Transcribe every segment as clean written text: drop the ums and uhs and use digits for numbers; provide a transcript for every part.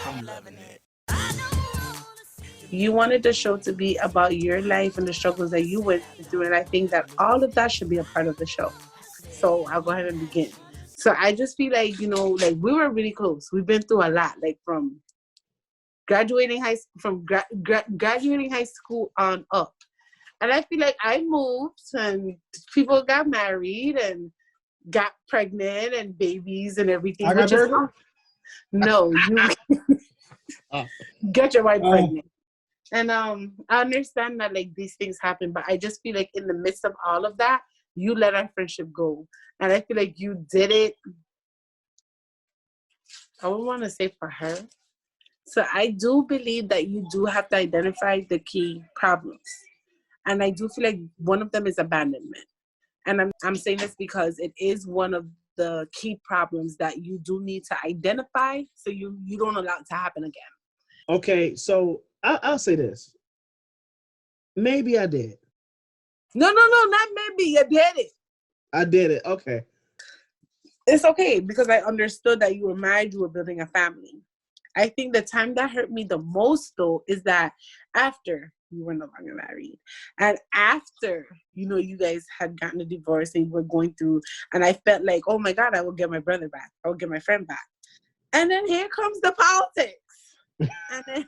I'm loving it. You wanted the show to be about your life and the struggles that you went through, and I think that all of that should be a part of the show. So I'll go ahead and begin. So I just feel like, like we were really close. We've been through a lot, like from graduating high school on up. And I feel like I moved and people got married and got pregnant and babies and everything, I got which is married? no, you Oh. get your wife pregnant. And I understand that like these things happen, but I just feel like in the midst of all of that, you let our friendship go. And I feel like you did it, I would want to say for her. So I do believe that you do have to identify the key problems. And I do feel like one of them is abandonment. And I'm saying this because it is one of the key problems that you do need to identify so you don't allow it to happen again. Okay, so I'll say this. Maybe I did. No, not maybe. You did it. I did it. Okay. It's okay because I understood that you were married, you were building a family. I think the time that hurt me the most, though, is that after you were no longer married and after, you guys had gotten a divorce and you were going through, and I felt like, oh my God, I will get my brother back. I will get my friend back. And then here comes the politics. And then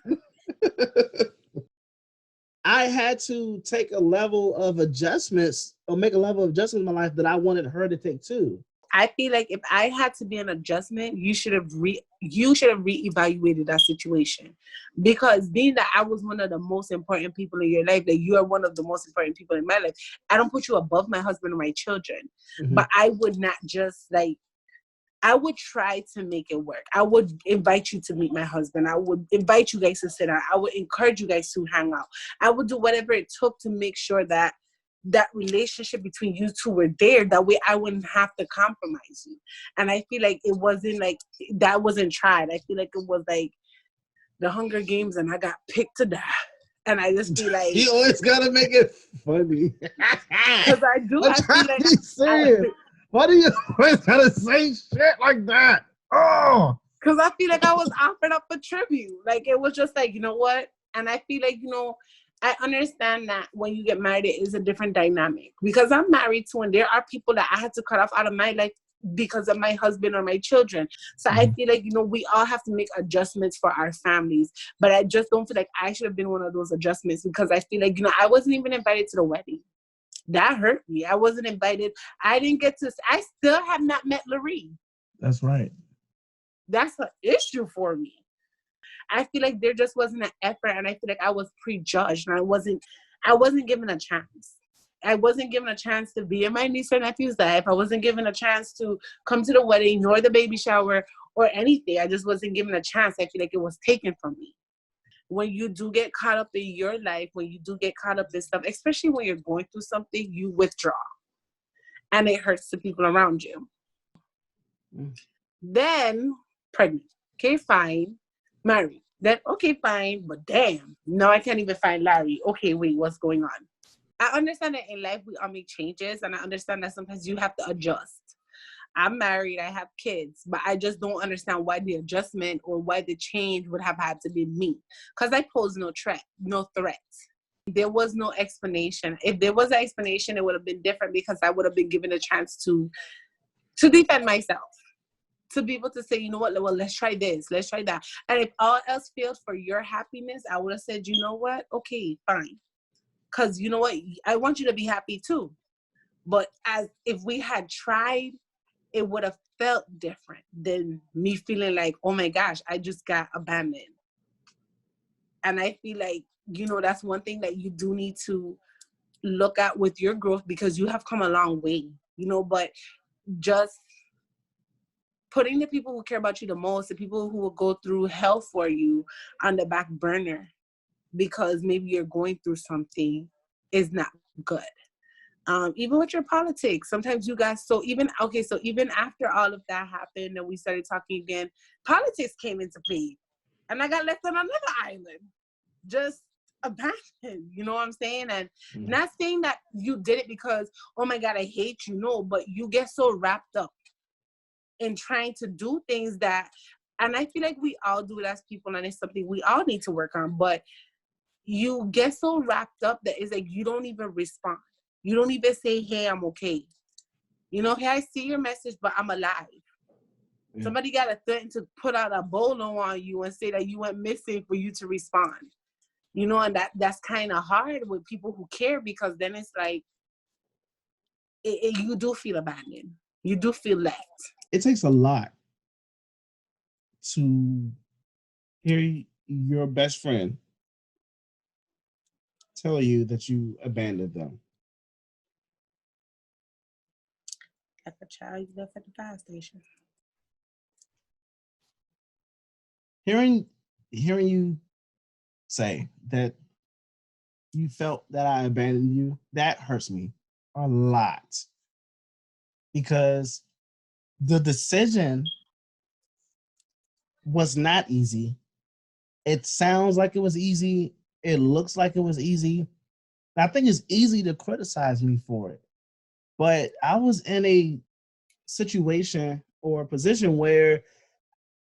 I had to take a level of adjustments or make a level of adjustment in my life that I wanted her to take too. I feel like if I had to be an adjustment, you should have reevaluated that situation, because being that I was one of the most important people in your life, that you are one of the most important people in my life, I don't put you above my husband or my children, but I would not just I would try to make it work. I would invite you to meet my husband. I would invite you guys to sit down. I would encourage you guys to hang out. I would do whatever it took to make sure that relationship between you two were there. That way I wouldn't have to compromise you. And I feel like it wasn't like that wasn't tried. I feel like it was like the Hunger Games and I got picked to die. And I just feel like you always gotta make it funny. Because I do. I'm trying to be serious. Why do you always gotta say shit like that? Oh, because I feel like I was offered up a tribute. Like it was just like, you know what? And I feel like, I understand that when you get married, it is a different dynamic, because I'm married too, and there are people that I had to cut off out of my life because of my husband or my children. So I feel like, we all have to make adjustments for our families, but I just don't feel like I should have been one of those adjustments, because I feel like, I wasn't even invited to the wedding. That hurt me. I wasn't invited. I still have not met Laree. that's right. That's an issue for me. I feel like there just wasn't an effort, and I feel like I was prejudged, and I wasn't given a chance. I wasn't given a chance to be in my niece or nephew's life. I wasn't given a chance to come to the wedding nor the baby shower or anything. I just wasn't given a chance. I feel like it was taken from me. When you do get caught up in your life, when you do get caught up in stuff, especially when you're going through something, you withdraw. And it hurts the people around you. Then, pregnant. Okay, fine. Married. Then, okay, fine. But damn, now I can't even find Larry. Okay, wait, what's going on? I understand that in life we all make changes, and I understand that sometimes you have to adjust. I'm married, I have kids, but I just don't understand why the adjustment or why the change would have had to be me, because I pose no threat. There was no explanation. If there was an explanation, it would have been different, because I would have been given a chance to defend myself, to be able to say, you know what, well, let's try this, let's try that. And if all else failed for your happiness, I would have said, you know what, okay, fine. Because you know what, I want you to be happy too. But as if we had tried, it would have felt different than me feeling like, oh my gosh, I just got abandoned. And I feel like, that's one thing that you do need to look at with your growth, because you have come a long way, but just putting the people who care about you the most, the people who will go through hell for you, on the back burner, because maybe you're going through something, is not good. Even with your politics, sometimes you guys, so even after all of that happened and we started talking again, politics came into play. And I got left on another island, just abandoned, you know what I'm saying? And not saying that you did it because, oh my God, I hate you, no, but you get so wrapped up in trying to do things that And I feel like we all do it as people, and it's something we all need to work on. But you get so wrapped up that it's like you don't even respond. You don't even say, hey, I'm okay. You know, hey, I see your message, but I'm alive. Yeah. Somebody got to threaten to put out a bolo on you and say that you went missing for you to respond. You know, and that's kind of hard with people who care, because then it's like, you do feel abandoned. You do feel left. It takes a lot to hear your best friend tell you that you abandoned them. Like a child you left at the fire station. Hearing you say that you felt that I abandoned you, that hurts me a lot, because the decision was not easy. It sounds like it was easy. It looks like it was easy. I think it's easy to criticize me for it, but I was in a situation or a position where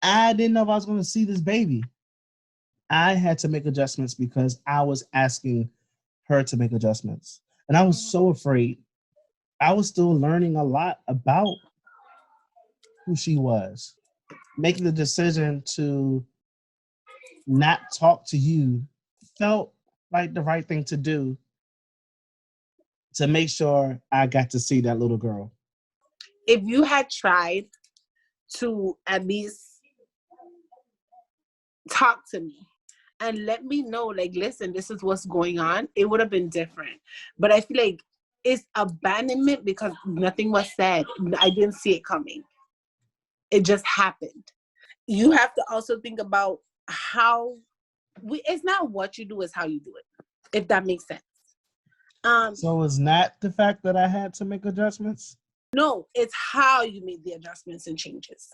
I didn't know if I was going to see this baby. I had to make adjustments because I was asking her to make adjustments. And I was so afraid. I was still learning a lot about who she was. Making the decision to not talk to you felt like the right thing to do to make sure I got to see that little girl. If you had tried to at least talk to me and let me know, like, listen, this is what's going on, it would have been different. But I feel like it's abandonment because nothing was said. I didn't see it coming. It just happened. You have to also think about how it's not what you do, it's how you do it, if that makes sense. So it's not the fact that I had to make adjustments? No, it's how you made the adjustments and changes.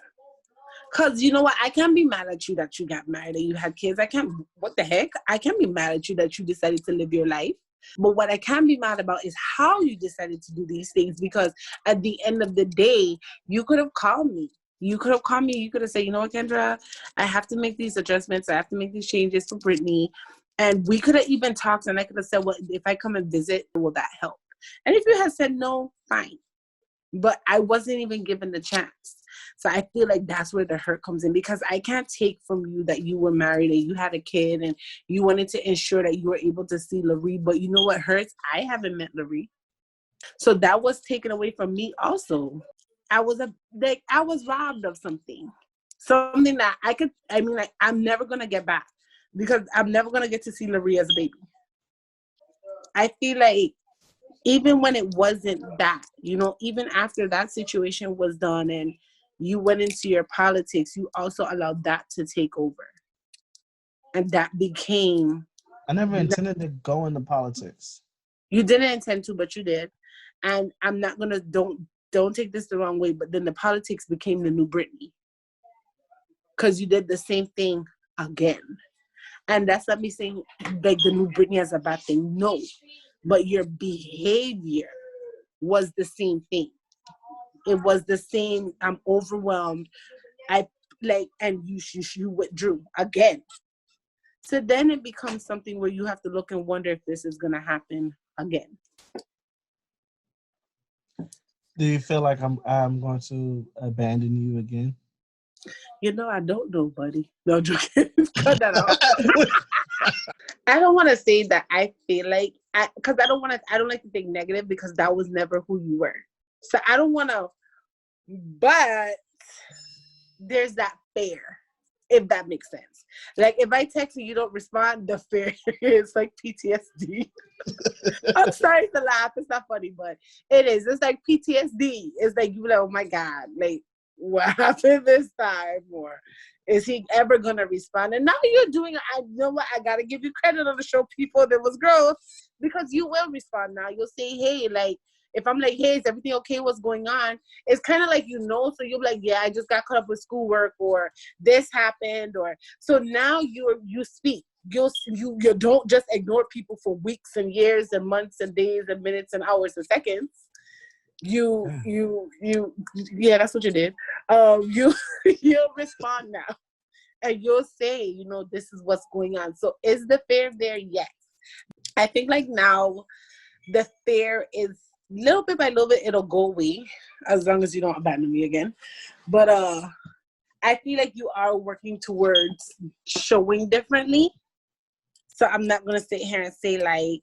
Because you know what? I can't be mad at you that you got married and you had kids. What the heck? I can't be mad at you that you decided to live your life. But what I can be mad about is how you decided to do these things. Because at the end of the day, you could have called me. You could have said, you know what, Kendra, I have to make these adjustments. I have to make these changes for Brittany. And we could have even talked, and I could have said, well, if I come and visit, will that help? And if you had said no, fine. But I wasn't even given the chance. So I feel like that's where the hurt comes in, because I can't take from you that you were married and you had a kid and you wanted to ensure that you were able to see Larry. But you know what hurts? I haven't met Larry. So that was taken away from me also. I was robbed of something that I'm never going to get back, because I'm never going to get to see Larry as a baby. I feel like even when it wasn't that, you know, even after that situation was done and you went into your politics, you also allowed that to take over. And that became... I never intended to go into politics. You didn't intend to, but you did. And I'm not going to, don't take this the wrong way, but then the politics became the new Britney. Because you did the same thing again. And that's not me saying like the new Britney is a bad thing. No. But your behavior was the same thing. It was the same. I'm overwhelmed. And you withdrew again. So then it becomes something where you have to look and wonder if this is going to happen again. Do you feel like I'm going to abandon you again? You know, I don't know, buddy. No, joking. Cut that out. I don't want to say that I feel like, because I don't like to think negative, because that was never who you were. So I don't want to, but there's that fear, if that makes sense. Like if I text you, you don't respond, the fear is like PTSD. I'm sorry to laugh. It's not funny, but it is. It's like PTSD. It's like, you're like, oh my God, like what happened this time? Or is he ever going to respond? And now you're doing, I know what, I got to give you credit on the show, people. There was growth, because you will respond now. You'll say, hey, like, if I'm like, hey, is everything okay? What's going on? It's kind of like, you know, so you'll be like, yeah, I just got caught up with schoolwork, or this happened, or so now you speak. You don't just ignore people for weeks and years and months and days and minutes and hours and seconds. Yeah, that's what you did. You respond now. and you'll say, you know, this is what's going on. So is the fear there? Yes. I think like now the fear is little bit by little bit, it'll go away as long as you don't abandon me again. But I feel like you are working towards showing differently. So I'm not going to sit here and say like,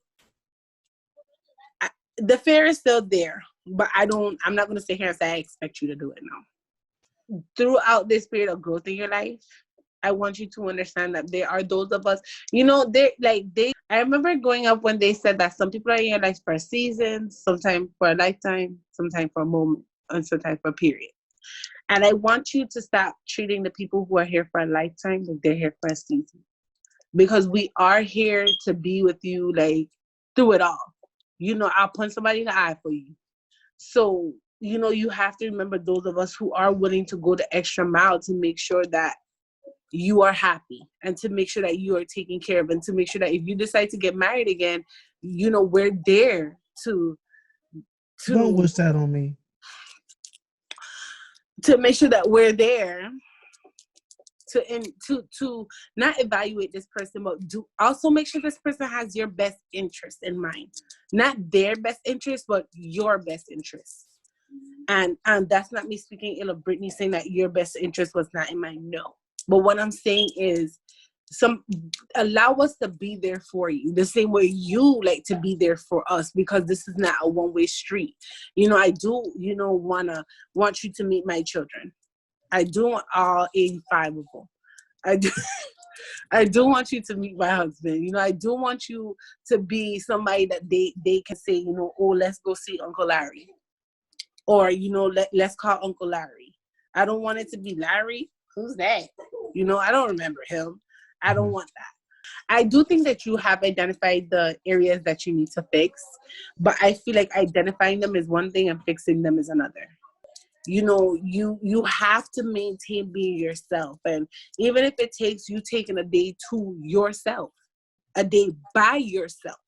the fear is still there, but I'm not going to sit here and say I expect you to do it now. Throughout this period of growth in your life, I want you to understand that there are those of us, you know, I remember growing up when they said that some people are in your life for a season, sometimes for a lifetime, sometimes for a moment, and sometimes for a period. And I want you to stop treating the people who are here for a lifetime like they're here for a season. Because we are here to be with you, like, through it all. You know, I'll punch somebody in the eye for you. So, you know, you have to remember those of us who are willing to go the extra mile to make sure that you are happy and to make sure that you are taken care of and to make sure that if you decide to get married again, you know, we're there to Don't wish that on me. To make sure that we're there to not evaluate this person, but do also make sure this person has your best interest in mind. Not their best interest, but your best interest. And that's not me speaking ill of Brittany saying that your best interest was not in mind. No. But what I'm saying is allow us to be there for you the same way you like to be there for us, because this is not a one-way street. You know, I do, you know, want you to meet my children. I do want all 85 of them. I do want you to meet my husband. You know, I do want you to be somebody that they can say, you know, oh, let's go see Uncle Larry. Or, you know, let's call Uncle Larry. I don't want it to be Larry. Who's that? You know, I don't remember him. I don't want that. I do think that you have identified the areas that you need to fix, but I feel like identifying them is one thing and fixing them is another. You know, you have to maintain being yourself. And even if it takes you taking a day to yourself, a day by yourself,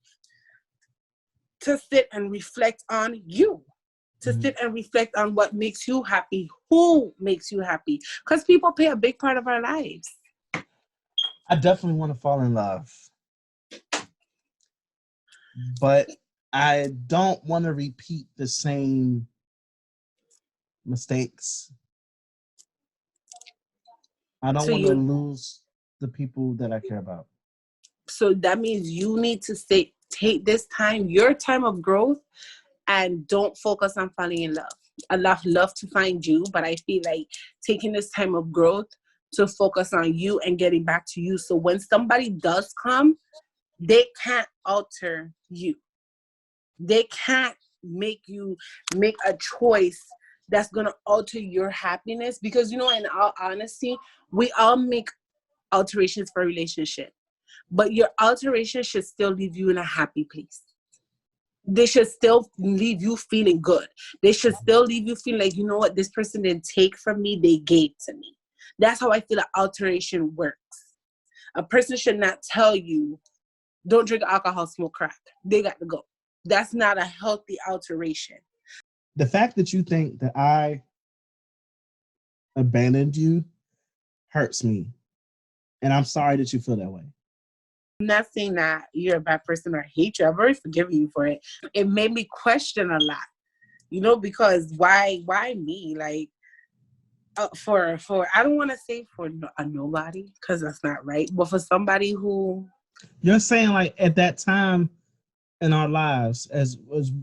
to sit and reflect on you, to sit and reflect on what makes you happy, who makes you happy. Because people play a big part of our lives. I definitely want to fall in love. But I don't want to repeat the same mistakes. I don't want to lose the people that I care about. So that means you need to take this time, your time of growth, and don't focus on falling in love. I love to find you, but I feel like taking this time of growth to focus on you and getting back to you. So when somebody does come, they can't alter you. They can't make you make a choice that's going to alter your happiness. Because, you know, in all honesty, we all make alterations for a relationship. But your alteration should still leave you in a happy place. They should still leave you feeling good. They should still leave you feeling like, you know what, this person didn't take from me, they gave to me. That's how I feel like alteration works. A person should not tell you, don't drink alcohol, smoke crack. They got to go. That's not a healthy alteration. The fact that you think that I abandoned you hurts me. And I'm sorry that you feel that way. I'm not saying that you're a bad person or hate you. I've already forgiven you for it. It made me question a lot, you know, because why me? Like, for I don't want to say for a nobody, because that's not right, but for somebody who... You're saying like at that time in our lives, as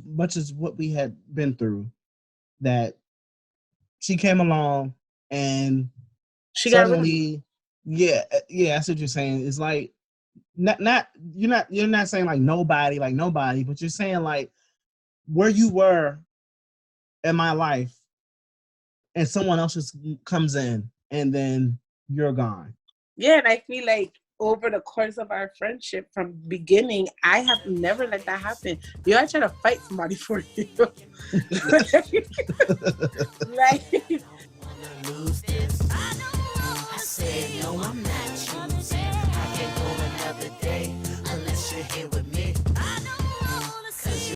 much as what we had been through, that she came along and she suddenly, that's what you're saying. It's like not you're not saying like nobody, but you're saying like where you were in my life and someone else just comes in and then you're gone. Yeah, and I feel like over the course of our friendship from beginning, I have never let that happen. You are trying to fight somebody for you. like, I said, no, I'm not.